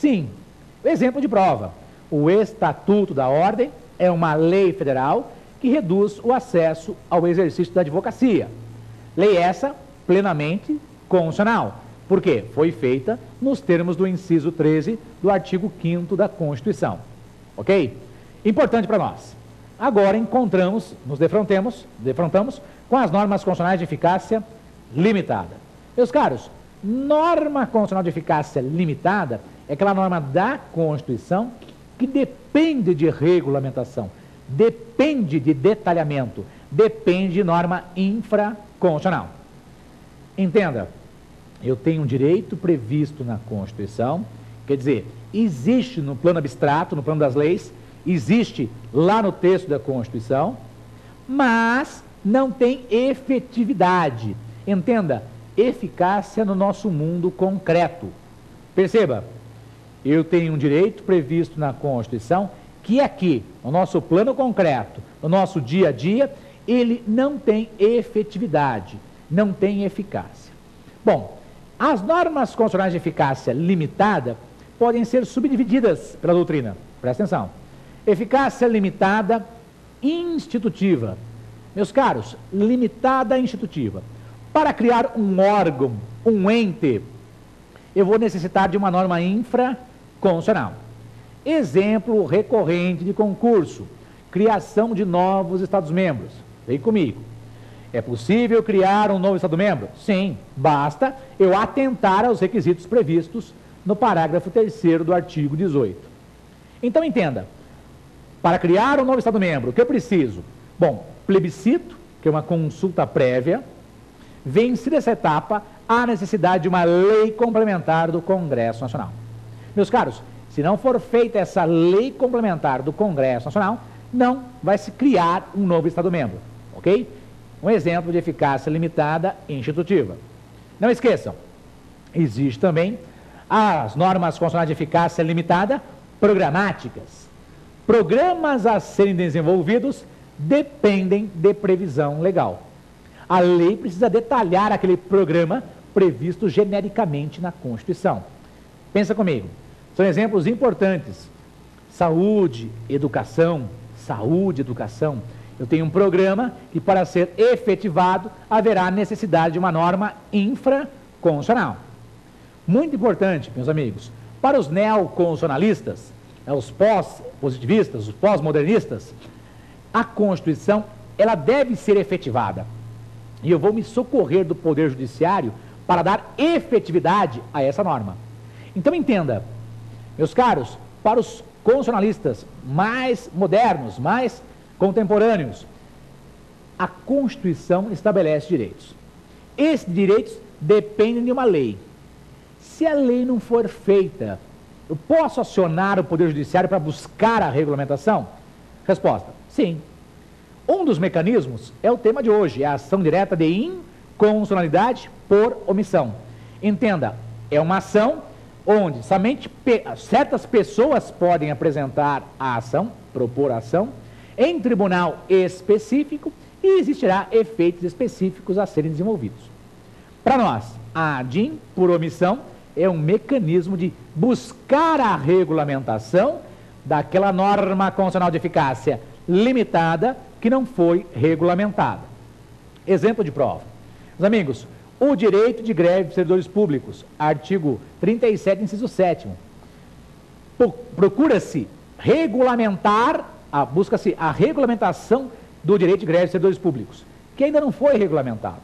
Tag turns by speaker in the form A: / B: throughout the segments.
A: Sim. Exemplo de prova. O Estatuto da Ordem é uma lei federal que reduz o acesso ao exercício da advocacia. Lei essa plenamente constitucional. Por quê? Foi feita nos termos do inciso 13 do artigo 5º da Constituição. Ok? Importante para nós. Agora nos defrontamos com as normas constitucionais de eficácia limitada. Meus caros, norma constitucional de eficácia limitada é aquela norma da Constituição que depende de regulamentação, depende de detalhamento, depende de norma infraconstitucional. Entenda, eu tenho um direito previsto na Constituição, quer dizer, existe no plano abstrato, no plano das leis, existe lá no texto da Constituição, mas não tem efetividade. Entenda, eficácia no nosso mundo concreto. Perceba, eu tenho um direito previsto na Constituição que aqui, no nosso plano concreto, no nosso dia a dia, ele não tem efetividade, não tem eficácia. Bom, as normas constitucionais de eficácia limitada podem ser subdivididas pela doutrina. Presta atenção. Eficácia limitada institutiva. Meus caros, limitada institutiva. Para criar um órgão, um ente, eu vou necessitar de uma norma infraconstitucional. Exemplo recorrente de concurso: criação de novos Estados-membros. Vem comigo. É possível criar um novo Estado-membro? Sim, basta eu atentar aos requisitos previstos no parágrafo 3º do artigo 18. Então entenda, para criar um novo Estado-membro, o que eu preciso? Bom, plebiscito, que é uma consulta prévia. Vencida essa etapa, há necessidade de uma lei complementar do Congresso Nacional. Meus caros, se não for feita essa lei complementar do Congresso Nacional, não vai se criar um novo Estado-membro, ok? Um exemplo de eficácia limitada institutiva. Não esqueçam, existe também as normas constitucionais de eficácia limitada programáticas. Programas a serem desenvolvidos dependem de previsão legal. A lei precisa detalhar aquele programa previsto genericamente na Constituição. Pensa comigo, são exemplos importantes. Saúde, educação. Eu tenho um programa que, para ser efetivado, haverá necessidade de uma norma infraconstitucional. Muito importante, meus amigos, para os neoconstitucionalistas, os pós-positivistas, os pós-modernistas, a Constituição, ela deve ser efetivada. E eu vou me socorrer do Poder Judiciário para dar efetividade a essa norma. Então entenda, meus caros, para os constitucionalistas mais modernos, mais contemporâneos, a Constituição estabelece direitos. Esses direitos dependem de uma lei. Se a lei não for feita, eu posso acionar o Poder Judiciário para buscar a regulamentação? Resposta: sim. Um dos mecanismos é o tema de hoje, é a ação direta de inconstitucionalidade por omissão. Entenda, é uma ação onde somente certas pessoas podem apresentar a ação, propor a ação, em tribunal específico, e existirá efeitos específicos a serem desenvolvidos. Para nós, a ADIM, por omissão, é um mecanismo de buscar a regulamentação daquela norma constitucional de eficácia limitada que não foi regulamentada. Exemplo de prova. Meus amigos, o direito de greve de servidores públicos, artigo 37, inciso 7º. Procura-se regulamentar, busca-se a regulamentação do direito de greve de servidores públicos, que ainda não foi regulamentado.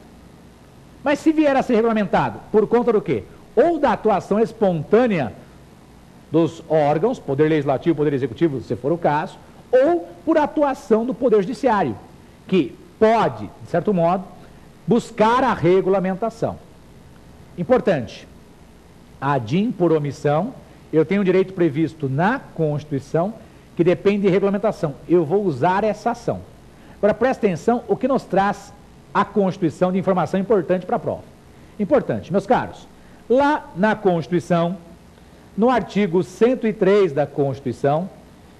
A: Mas se vier a ser regulamentado, por conta do quê? Ou da atuação espontânea dos órgãos, Poder Legislativo, Poder Executivo, se for o caso, ou por atuação do Poder Judiciário, que pode, de certo modo, buscar a regulamentação. Importante, a ADIM por omissão, eu tenho um direito previsto na Constituição que depende de regulamentação. Eu vou usar essa ação. Agora, presta atenção o que nos traz a Constituição de informação importante para a prova. Importante, meus caros, lá na Constituição, no artigo 103 da Constituição,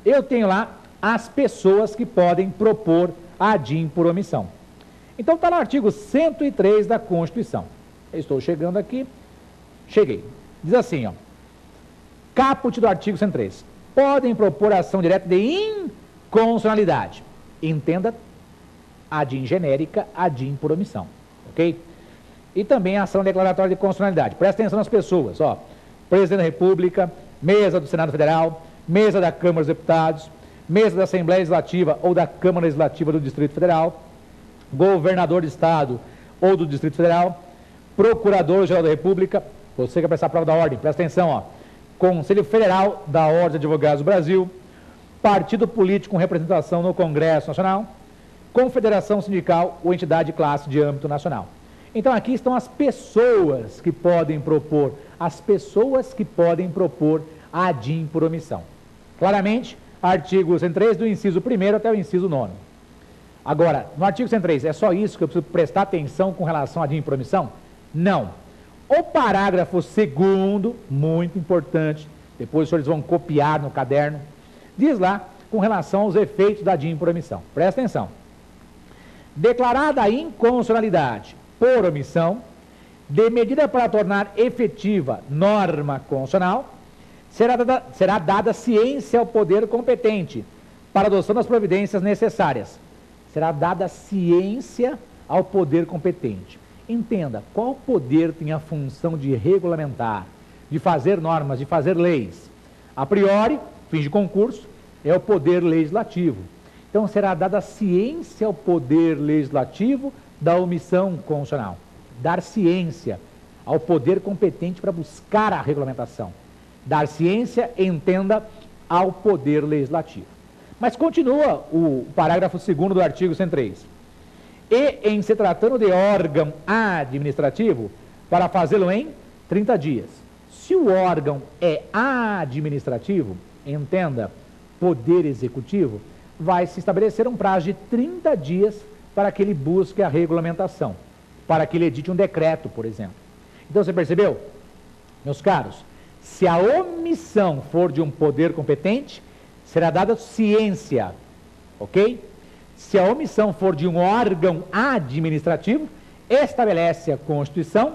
A: eu tenho lá as pessoas que podem propor a ADIM por omissão. Então está no artigo 103 da Constituição. Eu estou chegando aqui, cheguei. Diz assim, ó: Caput do artigo 103. Podem propor ação direta de inconstitucionalidade. Entenda ADIM genérica, ADIM por omissão. Ok? E também a ação declaratória de constitucionalidade. Presta atenção nas pessoas. Ó. Presidente da República, mesa do Senado Federal, mesa da Câmara dos Deputados, mesa da Assembleia Legislativa ou da Câmara Legislativa do Distrito Federal, governador de Estado ou do Distrito Federal, Procurador-Geral da República, você que vai prestar a prova da ordem, presta atenção, ó, Conselho Federal da Ordem de Advogados do Brasil, partido político com representação no Congresso Nacional, confederação sindical ou entidade de classe de âmbito nacional. Então aqui estão as pessoas que podem propor, a ADIM por omissão. Claramente, artigo 103 do inciso 1º até o inciso 9º. Agora, no artigo 103, é só isso que eu preciso prestar atenção com relação à ADIM por omissão? Não. O parágrafo 2º, muito importante, depois os senhores vão copiar no caderno, diz lá com relação aos efeitos da ADIM por omissão. Presta atenção. Declarada a inconstitucionalidade por omissão, de medida para tornar efetiva norma constitucional, será dada ciência ao poder competente para a adoção das providências necessárias. Será dada ciência ao poder competente. Entenda, qual poder tem a função de regulamentar, de fazer normas, de fazer leis? A priori, fins de concurso, é o poder legislativo. Então, será dada ciência ao poder legislativo da omissão constitucional. Dar ciência ao poder competente para buscar a regulamentação. Dar ciência, entenda, ao poder legislativo. Mas continua o parágrafo 2º do artigo 103. E, em se tratando de órgão administrativo, para fazê-lo em 30 dias. Se o órgão é administrativo, entenda, poder executivo, vai se estabelecer um prazo de 30 dias para que ele busque a regulamentação, para que ele edite um decreto, por exemplo. Então, você percebeu? Meus caros, se a omissão for de um poder competente, será dada ciência, ok? Se a omissão for de um órgão administrativo, estabelece a Constituição,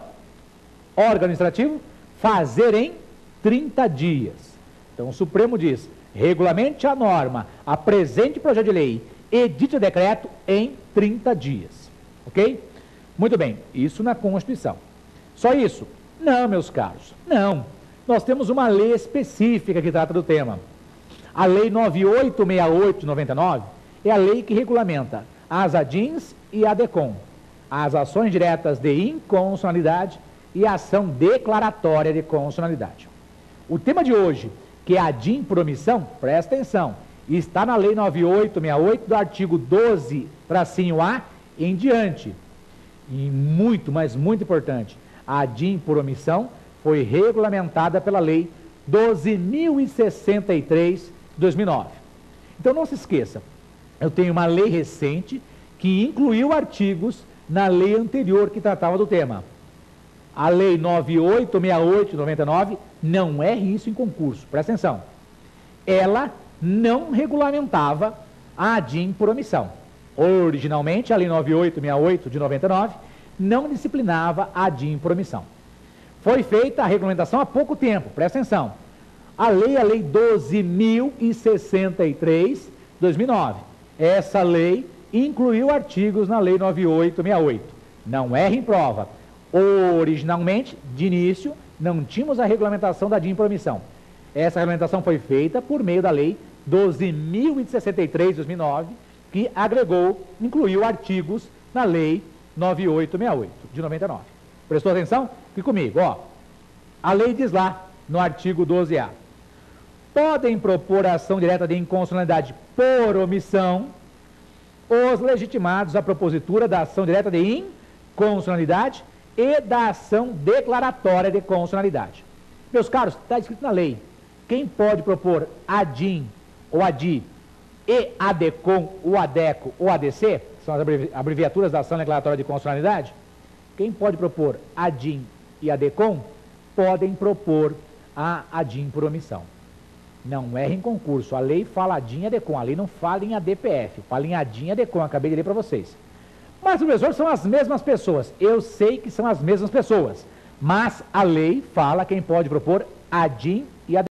A: órgão administrativo, fazer em 30 dias. Então, o Supremo diz, regulamente a norma, apresente projeto de lei, edite o decreto em 30 dias, ok? Muito bem, isso na Constituição. Só isso? Não, meus caros, não. Nós temos uma lei específica que trata do tema. A Lei 9868 de 99 é a lei que regulamenta as ADIMs e a DECOM, as ações diretas de inconstitucionalidade e a ação declaratória de constitucionalidade. O tema de hoje, que é a ADIM por omissão, presta atenção, está na Lei 9868 do artigo 12-A em diante. E muito, mas muito importante, a ADIM por omissão foi regulamentada pela Lei 12.063 de 2009. Então não se esqueça, eu tenho uma lei recente que incluiu artigos na lei anterior que tratava do tema. A Lei 9868 de 99 não é isso em concurso, presta atenção. Ela não regulamentava a ADIM por omissão. Originalmente, a Lei 9868 de 99 não disciplinava a ADIM por omissão. Foi feita a regulamentação há pouco tempo, presta atenção. A Lei 12.063 de 2009. Essa lei incluiu artigos na Lei 9868. Não erre em prova. Originalmente, de início, não tínhamos a regulamentação da ADIM por omissão. Essa regulamentação foi feita por meio da Lei 12.063 de 2009, que agregou, incluiu artigos na Lei 9868 de 99. Prestou atenção? Fique comigo, ó. A lei diz lá, no artigo 12A, podem propor ação direta de inconstitucionalidade por omissão os legitimados à propositura da ação direta de inconstitucionalidade e da ação declaratória de constitucionalidade. Meus caros, está escrito na lei, quem pode propor ADIM ou ADI e ADECOM, o ADECO ou ADC, são as abreviaturas da ação declaratória de constitucionalidade, quem pode propor ADIM e ADECOM podem propor a ADIM por omissão. Não erre em concurso, a lei fala ADIM e ADECOM, a lei não fala em ADPF, fala em ADIM e ADECOM, acabei de ler para vocês. Mas, professor, são as mesmas pessoas, eu sei que são as mesmas pessoas, mas a lei fala quem pode propor ADIM e ADECOM.